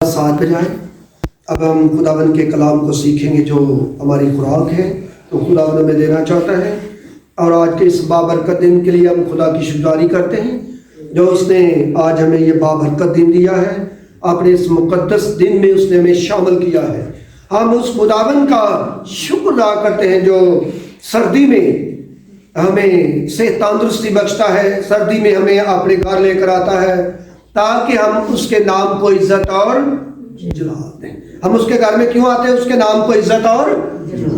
ساتھ بجائے اب ہم خداوند کے کلام کو سیکھیں گے جو ہماری خوراک ہے تو خداوند ہمیں دینا چاہتا ہے. اور آج کے اس بابرکت دن کے لیے ہم خدا کی شکرگزاری کرتے ہیں جو اس نے آج ہمیں یہ بابرکت دن دیا ہے. اپنے اس مقدس دن میں اس نے ہمیں شامل کیا ہے. ہم اس خداوند کا شکر ادا کرتے ہیں جو سردی میں ہمیں صحت تندرستی بخشتا ہے، سردی میں ہمیں اپنے گھر لے کر آتا ہے تاکہ ہم اس کے نام کو عزت اور جلال دیں. ہم اس کے گھر میں کیوں آتے ہیں؟ اس کے نام کو عزت اور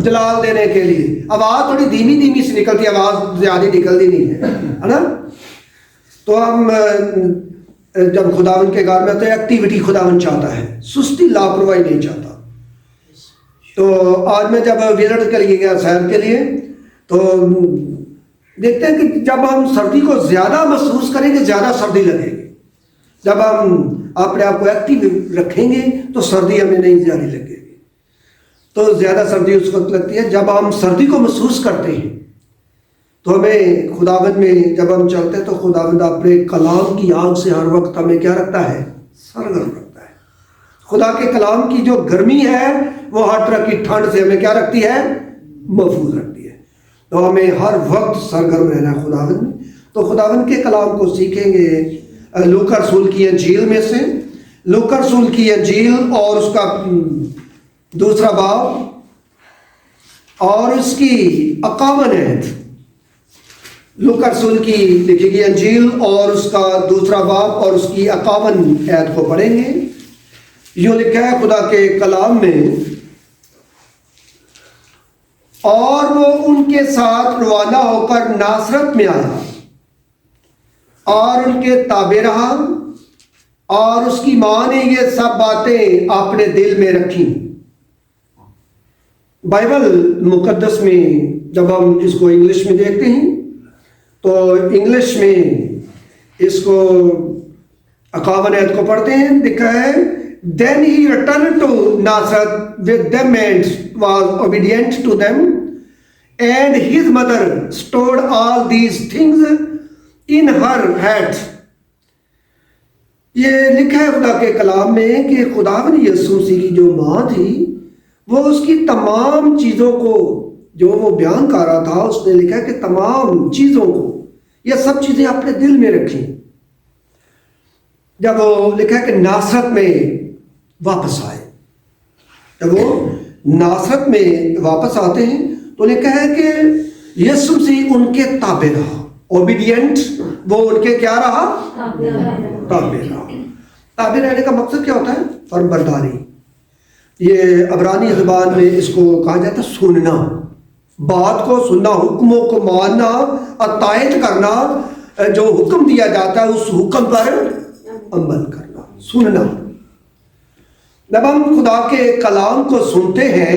جلال دینے کے لیے. آواز تھوڑی دھیمی دھیمی سے نکلتی ہے، آواز زیادہ نکلتی نہیں ہے نا. تو ہم جب خداوند کے گھر میں آتے ہیں ایکٹیویٹی خداوند چاہتا ہے، سستی لاپرواہی نہیں چاہتا. تو آج میں جب وزٹ کر گیا سیر کے لیے تو دیکھتے ہیں کہ جب ہم سردی کو زیادہ محسوس کریں گے زیادہ سردی لگے گی. جب ہم اپنے آپ کو ایکٹیو رکھیں گے تو سردی ہمیں نہیں زیادہ لگے گی. تو زیادہ سردی اس وقت لگتی ہے جب ہم سردی کو محسوس کرتے ہیں. تو ہمیں خداوند میں جب ہم چلتے ہیں تو خداوند اپنے کلام کی آنکھ سے ہر وقت ہمیں کیا رکھتا ہے؟ سرگرم رکھتا ہے. خدا کے کلام کی جو گرمی ہے وہ ہر طرح کی ٹھنڈ سے ہمیں کیا رکھتی ہے؟ محفوظ رکھتی ہے. تو ہمیں ہر وقت سرگرم رہنا ہے خداوند میں. تو خداوند کے کلام کو سیکھیں گے لوکا رسول کی انجیل میں سے. لوکا رسول کی انجیل اور اس کا دوسرا باب اور اس کی 51 آیت. لوکا رسول کی لکھی گئی انجیل اور اس کا دوسرا باب اور اس کی 51 آیت کو پڑھیں گے. یوں لکھا ہے خدا کے کلام میں، اور وہ ان کے ساتھ روانہ ہو کر ناصرت میں آیا اور ان کے تابع رہا، اور اس کی ماں نے یہ سب باتیں اپنے دل میں رکھیں. بائبل مقدس میں جب ہم اس کو انگلش میں دیکھتے ہیں تو انگلش میں اس کو 51 آیت کو پڑھتے ہیں. لکھا ہے Then he returned to Nazareth with them and was obedient to them, and his mother stored all these things in her heart. یہ لکھا ہے خدا کے کلام میں کہ خداوند یسوع مسیح کی جو ماں تھی وہ اس کی تمام چیزوں کو جو وہ بیان کر رہا تھا اس نے لکھا ہے کہ تمام چیزوں کو یہ سب چیزیں اپنے دل میں رکھیں. جب وہ لکھا ہے کہ ناصرت میں واپس آئے، جب وہ ناصرت میں واپس آتے ہیں تو لکھا ہے کہ یسوع مسیح ان کے تابع رہا. اوبیڈینٹ، وہ ان کے کیا رہا؟ تابع رہا. تابع رہنے کا مقصد کیا ہوتا ہے؟ فرمانبرداری. یہ عبرانی زبان میں اس کو کہا جاتا ہے سننا، بات کو سننا، حکموں کو ماننا، اطاعت کرنا، جو حکم دیا جاتا ہے اس حکم پر عمل کرنا، سننا. جب ہم خدا کے کلام کو سنتے ہیں،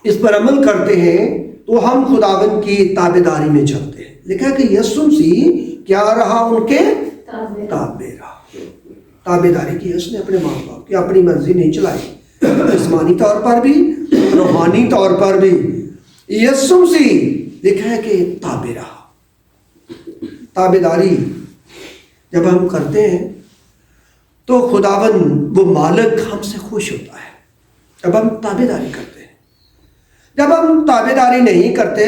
اس پر عمل کرتے ہیں تو ہم خداوند کی تابعداری میں چلتے ہیں. لکھا ہے کہ یسوع مسیح کیا رہا؟ ان کے تابع رہا. تابعداری کی اس نے اپنے ماں باپ کی، اپنی مرضی نہیں چلائی. جسمانی طور پر بھی روحانی طور پر بھی یسوع مسیح لکھا ہے کہ تابع رہا. تابعداری جب ہم کرتے ہیں تو خداوند وہ مالک ہم سے خوش ہوتا ہے جب ہم تابعداری کرتے ہیں. جب ہم تابعداری نہیں کرتے،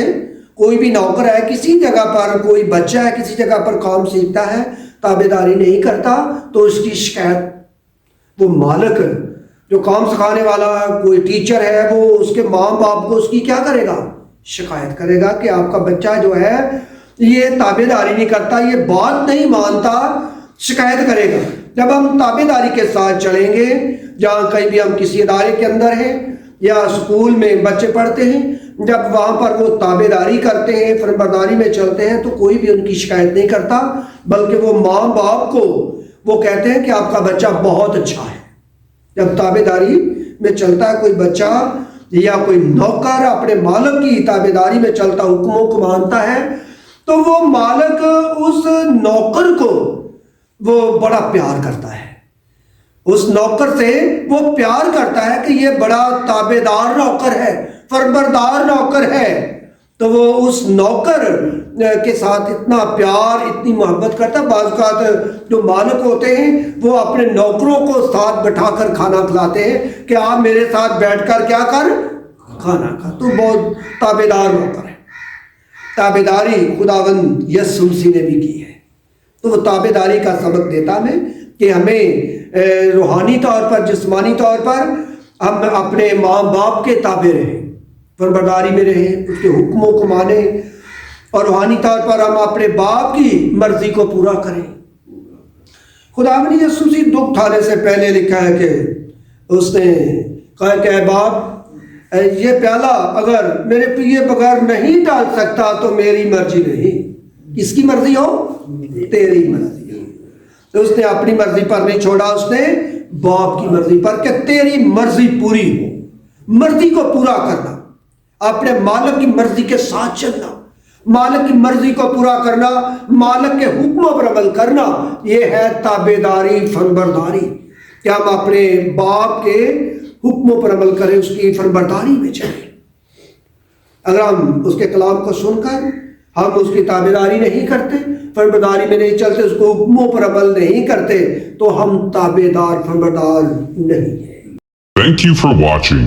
کوئی بھی نوکر ہے کسی جگہ پر، کوئی بچہ ہے کسی جگہ پر کام سیکھتا ہے، تابعداری نہیں کرتا تو اس کی شکایت وہ مالک جو کام سکھانے والا کوئی ٹیچر ہے وہ اس کے ماں باپ کو اس کی کیا کرے گا؟ شکایت کرے گا کہ آپ کا بچہ جو ہے یہ تابعداری نہیں کرتا، یہ بات نہیں مانتا، شکایت کرے گا. جب ہم تابعداری کے ساتھ چلیں گے، جہاں کہیں بھی ہم کسی ادارے کے اندر ہیں یا اسکول میں بچے پڑھتے ہیں، جب وہاں پر وہ تابعداری کرتے ہیں، فرمانبرداری میں چلتے ہیں تو کوئی بھی ان کی شکایت نہیں کرتا، بلکہ وہ ماں باپ کو وہ کہتے ہیں کہ آپ کا بچہ بہت اچھا ہے. جب تابعداری میں چلتا ہے کوئی بچہ یا کوئی نوکر اپنے مالک کی تابعداری میں چلتا، حکموں کو مانتا ہے، تو وہ مالک اس نوکر کو وہ بڑا پیار کرتا ہے. اس نوکر سے وہ پیار کرتا ہے کہ یہ بڑا تابعدار نوکر ہے، فرمانبردار نوکر ہے. تو وہ اس نوکر کے ساتھ اتنا پیار اتنی محبت کرتا. بعض اوقات جو مالک ہوتے ہیں وہ اپنے نوکروں کو ساتھ بٹھا کر کھانا کھلاتے ہیں کہ آپ میرے ساتھ بیٹھ کر کیا کر کھانا کھا. تو بہت تابع دار نوکر ہے. تابع داری خداوند یسوع مسیح نے بھی کی ہے. تو وہ تابع داری کا سبق دیتا ہمیں کہ ہمیں روحانی طور پر جسمانی طور پر ہم اپنے ماں باپ کے تابع رہیں, فرمانبرداری میں رہیں, اس کے حکموں کو مانیں, اور روحانی طور پر ہم اپنے باپ کی مرضی کو پورا کریں. خداوند یسوع مسیح دکھ اٹھانے سے پہلے لکھا ہے کہ اس نے کہا کہ اے باپ یہ پیالہ اگر میرے پیے بغیر نہیں ڈال سکتا تو میری مرضی نہیں. کس کی مرضی ہو؟ تیری مرضی ہو. تو اس نے اپنی مرضی پر نہیں چھوڑا, اس نے باپ کی مرضی پر کہ تیری مرضی پوری ہو. مرضی کو پورا کرنا, اپنے مالک کی مرضی کے ساتھ چلنا, مالک کی مرضی کو پورا کرنا, مالک کے حکموں پر عمل کرنا, یہ ہے تابع داری, فرمانبرداری, کہ ہم اپنے باپ کے حکموں پر عمل کریں, اس کی فرمانبرداری میں چلیں. اگر ہم اس کے کلام کو سن کر ہم اس کی تابع داری نہیں کرتے, فرمانبرداری میں نہیں چلتے, اس کو حکموں پر عمل نہیں کرتے, تو ہم تابع دار فرمانبردار نہیں ہیں. Thank you for watching.